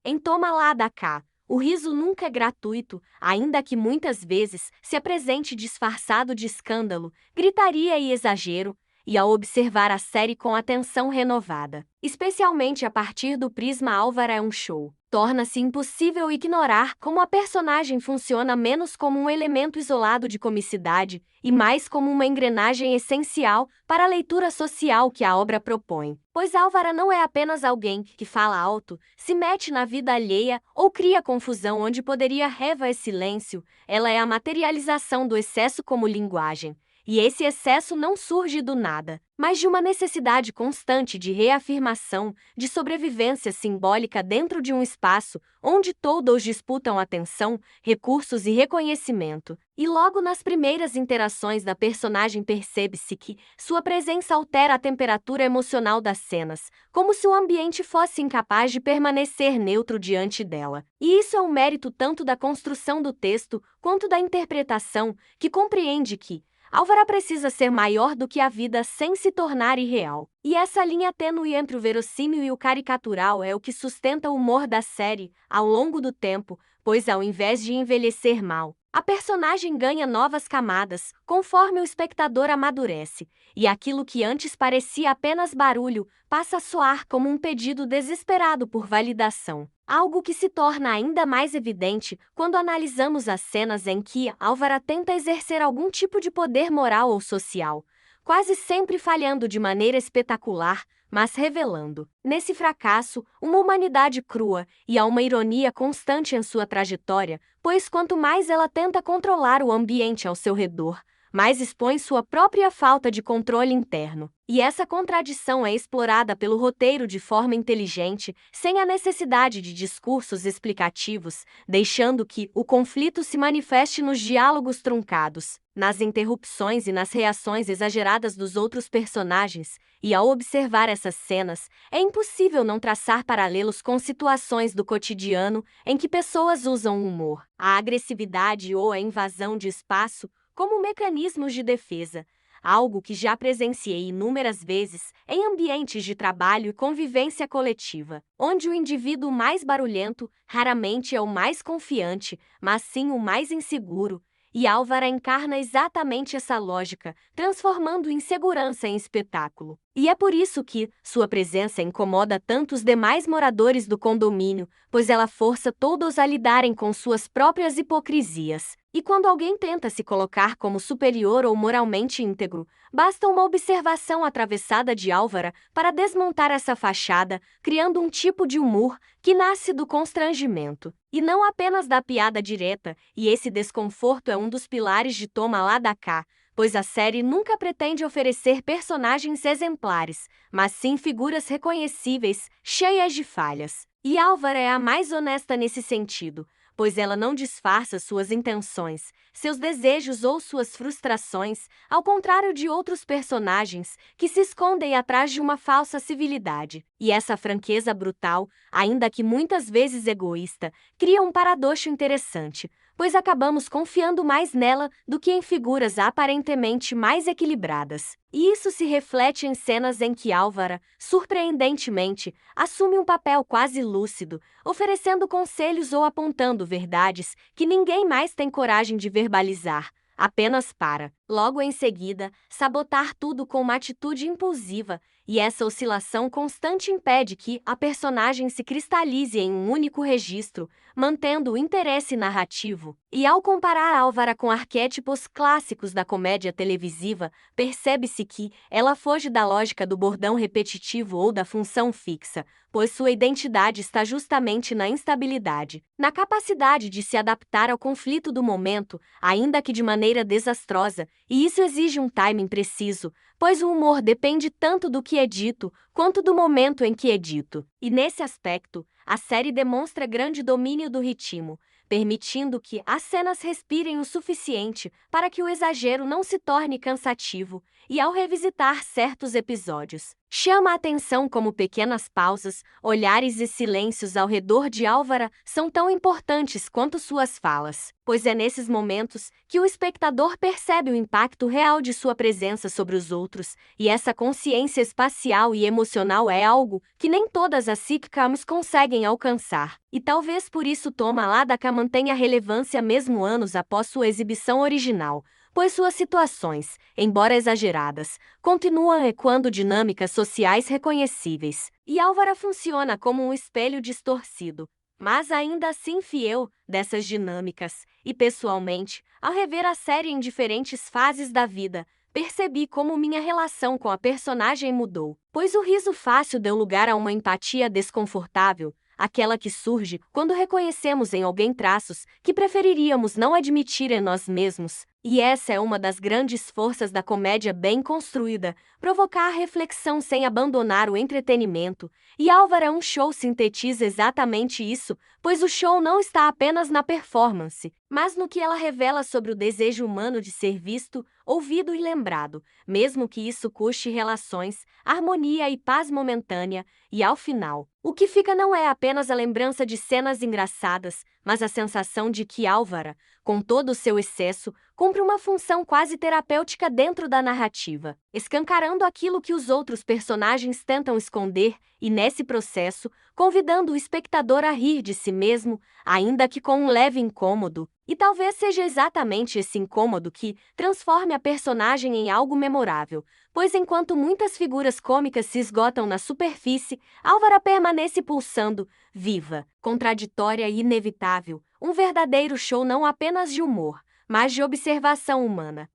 Em Toma lá da cá, o riso nunca é gratuito, ainda que muitas vezes se apresente disfarçado de escândalo, gritaria e exagero, e ao observar a série com atenção renovada, especialmente a partir do prisma Álvaro é um show, torna-se impossível ignorar como a personagem funciona menos como um elemento isolado de comicidade e mais como uma engrenagem essencial para a leitura social que a obra propõe. Pois Álvaro não é apenas alguém que fala alto, se mete na vida alheia ou cria confusão onde poderia haver silêncio, ela é a materialização do excesso como linguagem. E esse excesso não surge do nada, mas de uma necessidade constante de reafirmação, de sobrevivência simbólica dentro de um espaço onde todos disputam atenção, recursos e reconhecimento. E logo nas primeiras interações da personagem percebe-se que sua presença altera a temperatura emocional das cenas, como se o ambiente fosse incapaz de permanecer neutro diante dela. E isso é um mérito tanto da construção do texto quanto da interpretação, que compreende que Álvaro precisa ser maior do que a vida sem se tornar irreal. E essa linha tênue entre o verossímil e o caricatural é o que sustenta o humor da série ao longo do tempo, pois ao invés de envelhecer mal, a personagem ganha novas camadas conforme o espectador amadurece, e aquilo que antes parecia apenas barulho passa a soar como um pedido desesperado por validação. Algo que se torna ainda mais evidente quando analisamos as cenas em que Álvaro tenta exercer algum tipo de poder moral ou social, quase sempre falhando de maneira espetacular, mas revelando, nesse fracasso, uma humanidade crua e há uma ironia constante em sua trajetória, pois quanto mais ela tenta controlar o ambiente ao seu redor, mais expõe sua própria falta de controle interno. E essa contradição é explorada pelo roteiro de forma inteligente, sem a necessidade de discursos explicativos, deixando que o conflito se manifeste nos diálogos truncados, nas interrupções e nas reações exageradas dos outros personagens. E ao observar essas cenas, é impossível não traçar paralelos com situações do cotidiano em que pessoas usam o humor, a agressividade ou a invasão de espaço como mecanismos de defesa, algo que já presenciei inúmeras vezes em ambientes de trabalho e convivência coletiva, onde o indivíduo mais barulhento raramente é o mais confiante, mas sim o mais inseguro, e Álvaro encarna exatamente essa lógica, transformando insegurança em espetáculo. E é por isso que sua presença incomoda tanto os demais moradores do condomínio, pois ela força todos a lidarem com suas próprias hipocrisias. E quando alguém tenta se colocar como superior ou moralmente íntegro, basta uma observação atravessada de Álvaro para desmontar essa fachada, criando um tipo de humor que nasce do constrangimento, e não apenas da piada direta, e esse desconforto é um dos pilares de Toma lá da cá, pois a série nunca pretende oferecer personagens exemplares, mas sim figuras reconhecíveis, cheias de falhas. E Álvaro é a mais honesta nesse sentido, pois ela não disfarça suas intenções, seus desejos ou suas frustrações, ao contrário de outros personagens que se escondem atrás de uma falsa civilidade. E essa franqueza brutal, ainda que muitas vezes egoísta, cria um paradoxo interessante, pois acabamos confiando mais nela do que em figuras aparentemente mais equilibradas. E isso se reflete em cenas em que Álvaro, surpreendentemente, assume um papel quase lúcido, oferecendo conselhos ou apontando verdades que ninguém mais tem coragem de verbalizar, apenas para, logo em seguida, sabotar tudo com uma atitude impulsiva, e essa oscilação constante impede que a personagem se cristalize em um único registro, mantendo o interesse narrativo. E ao comparar Álvaro com arquétipos clássicos da comédia televisiva, percebe-se que ela foge da lógica do bordão repetitivo ou da função fixa, pois sua identidade está justamente na instabilidade, na capacidade de se adaptar ao conflito do momento, ainda que de maneira desastrosa, e isso exige um timing preciso, pois o humor depende tanto do que é dito quanto do momento em que é dito. E nesse aspecto, a série demonstra grande domínio do ritmo, permitindo que as cenas respirem o suficiente para que o exagero não se torne cansativo, e ao revisitar certos episódios, Chama a atenção como pequenas pausas, olhares e silêncios ao redor de Álvara são tão importantes quanto suas falas, pois é nesses momentos que o espectador percebe o impacto real de sua presença sobre os outros, e essa consciência espacial e emocional é algo que nem todas as sitcoms conseguem alcançar, e talvez por isso Toma lá da cá mantenha relevância mesmo anos após sua exibição original, pois suas situações, embora exageradas, continuam ecoando dinâmicas sociais reconhecíveis, e Álvara funciona como um espelho distorcido, mas ainda assim fiel, dessas dinâmicas, e pessoalmente, ao rever a série em diferentes fases da vida, percebi como minha relação com a personagem mudou, pois o riso fácil deu lugar a uma empatia desconfortável, aquela que surge quando reconhecemos em alguém traços que preferiríamos não admitir em nós mesmos. E essa é uma das grandes forças da comédia bem construída, provocar reflexão sem abandonar o entretenimento. E Álvaro um Show sintetiza exatamente isso, pois o show não está apenas na performance, mas no que ela revela sobre o desejo humano de ser visto, ouvido e lembrado, mesmo que isso custe relações, harmonia e paz momentânea. E ao final, o que fica não é apenas a lembrança de cenas engraçadas, mas a sensação de que Álvaro, com todo o seu excesso, cumpre uma função quase terapêutica dentro da narrativa, escancarando aquilo que os outros personagens tentam esconder e, nesse processo, convidando o espectador a rir de si mesmo, ainda que com um leve incômodo. E talvez seja exatamente esse incômodo que transforme a personagem em algo memorável, pois enquanto muitas figuras cômicas se esgotam na superfície, Álvaro permanece pulsando, viva, contraditória e inevitável, um verdadeiro show não apenas de humor, mas de observação humana.